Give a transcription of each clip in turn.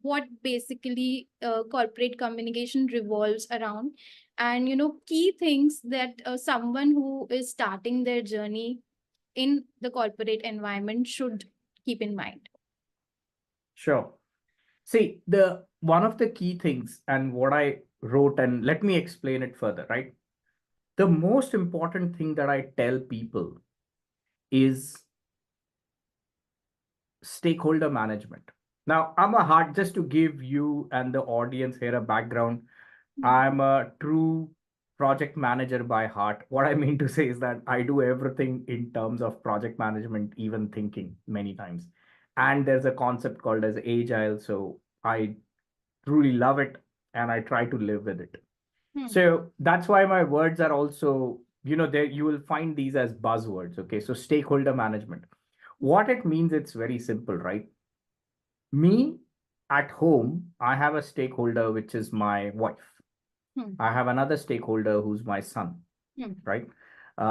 what basically corporate communication revolves around, and key things that someone who is starting their journey in the corporate environment should keep in mind. Sure. See, the one of the key things and what I wrote, and let me explain it further, right? The most important thing that I tell people is stakeholder management. Now, just to give you and the audience here a background, I'm a true project manager by heart. What I mean to say is that I do everything in terms of project management, even thinking many times. And there's a concept called as agile. So I truly love it and I try to live with it. So that's why my words are also, there you will find these as buzzwords. Okay. So stakeholder management. What it means, it's very simple, right? Me at home, I have a stakeholder, which is my wife. I have another stakeholder who's my son, right?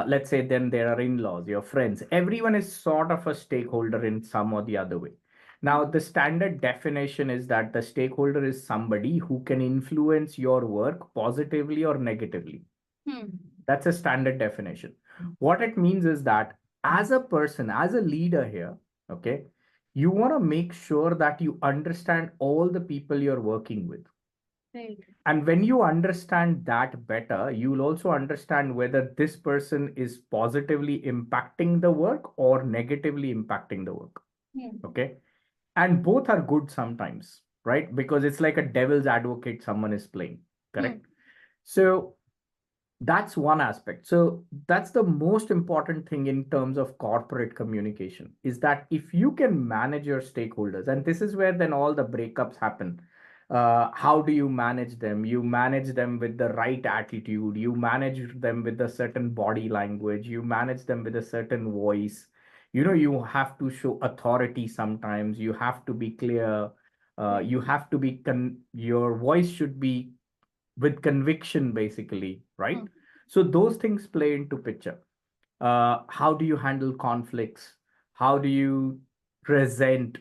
Let's say then there are in-laws, your friends. Everyone is sort of a stakeholder in some or the other way. Now, the standard definition is that the stakeholder is somebody who can influence your work positively or negatively. That's a standard definition. What it means is that as a person, as a leader here, okay, you want to make sure that you understand all the people you're working with. Right. And when you understand that better, you'll also understand whether this person is positively impacting the work or negatively impacting the work. Okay. And both are good sometimes, right? Because it's like a devil's advocate someone is playing. Correct. So that's one aspect. So that's the most important thing in terms of corporate communication, is that if you can manage your stakeholders, and this is where then all the breakups happen. How do you manage them? You manage them with the right attitude, you manage them with a certain body language, you manage them with a certain voice. You have to show authority. Sometimes you have to be clear. You have to be your voice should be with conviction, basically, right? So those things play into picture. How do you handle conflicts? How do you present,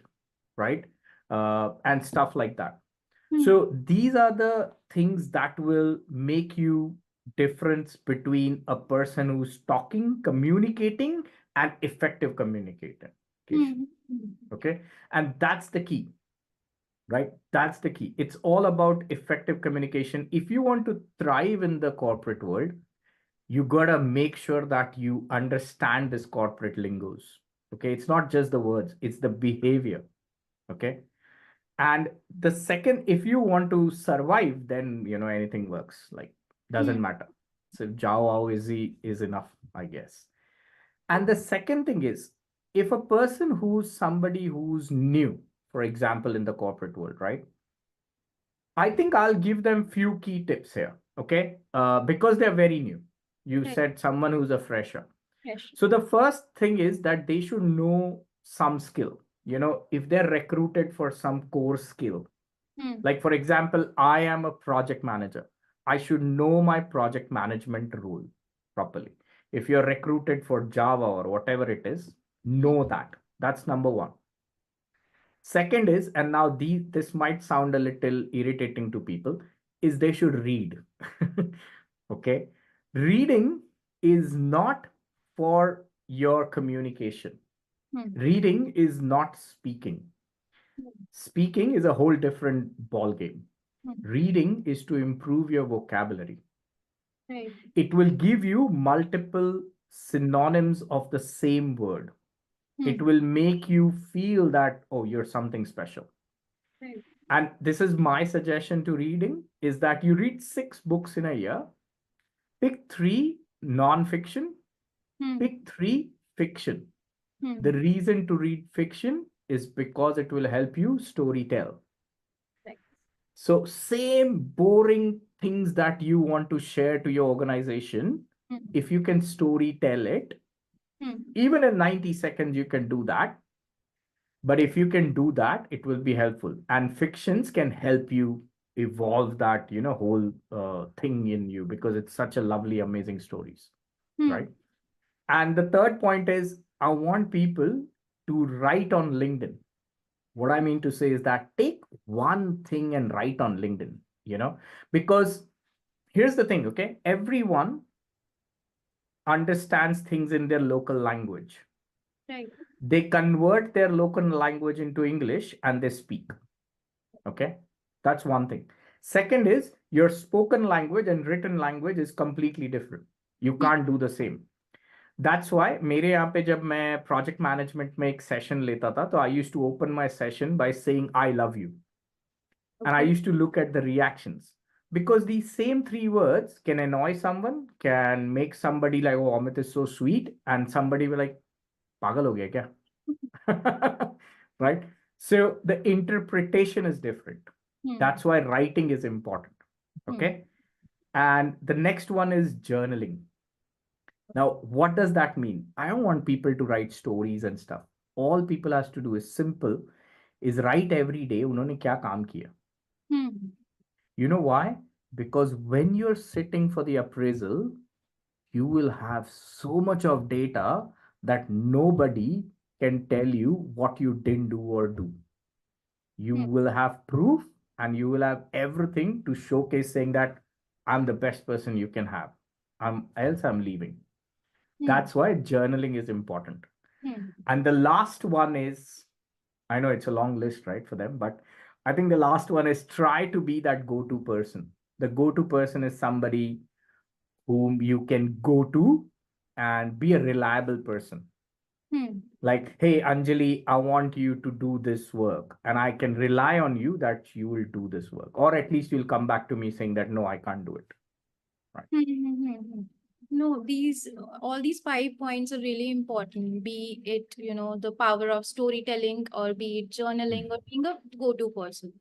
right? And stuff like that. So these are the things that will make you difference between a person who's talking, communicating, and effective communicator. Okay. And that's the key, right? That's the key. It's all about effective communication. If you want to thrive in the corporate world, you gotta make sure that you understand this corporate lingos. Okay. It's not just the words, it's the behavior. Okay. And the second, if you want to survive, then anything works. Like, doesn't matter. So Jao is enough, I guess. And the second thing is, if a person who's somebody who's new, for example, in the corporate world, right? I think I'll give them few key tips here, okay? Because they're very new. You said someone who's a fresher. Yes. So the first thing is that they should know some skill. If they're recruited for some core skill, like for example, I am a project manager. I should know my project management role properly. If you're recruited for Java or whatever it is, know that. That's number one. Second is, and now this might sound a little irritating to people, is they should read. Okay. Reading is not for your communication. Reading is not speaking. Speaking is a whole different ball game. Reading is to improve your vocabulary. Right. It will give you multiple synonyms of the same word. It will make you feel that, oh, you're something special. Right. And this is my suggestion to reading, is that you read 6 books in a year, pick 3 non-fiction, pick 3 fiction. The reason to read fiction is because it will help you story tell. Right. So same boring things that you want to share to your organization, if you can story tell it, even in 90 seconds, you can do that. But if you can do that, it will be helpful. And fictions can help you evolve that, whole thing in you, because it's such a lovely, amazing stories, right? And the third point is, I want people to write on LinkedIn. What I mean to say is that take one thing and write on LinkedIn, because here's the thing, okay? Everyone understands things in their local language. Right. They convert their local language into English and they speak. Okay. That's one thing. Second is your spoken language and written language is completely different. You Hmm. can't do the same. That's why मेरे यहाँ पे जब मैं project management में एक session लेता था तो I used to open my session by saying I love you, and I Okay. used to look at the reactions, because these same three words can annoy someone, can make somebody like, oh, Amit is so sweet, and somebody will like, pagal ho gaya kya? Right? So the interpretation is different. Hmm. That's why writing is important. Hmm. Okay. And the next one is journaling. Now, what does that mean? I don't want people to write stories and stuff. All people has to do is simple, is write every day उन्होंने क्या काम किया. Hmm. You know why? Because when you're sitting for the appraisal, you will have so much of data that nobody can tell you what you didn't do or do. You Hmm. will have proof and you will have everything to showcase saying that I'm the best person you can have. Else I'm leaving. Hmm. That's why journaling is important. Hmm. And the last one is, I know it's a long list, right, for them, but I think the last one is try to be that go to person. The go to person is somebody whom you can go to and be a reliable person. Hmm. Like, hey, Anjali, I want you to do this work, and I can rely on you that you will do this work, or at least you'll come back to me saying that, no, I can't do it. Right. Hmm, hmm, hmm, hmm. No, these all these 5 points are really important. Be it, the power of storytelling, or be it journaling, or being a go-to person.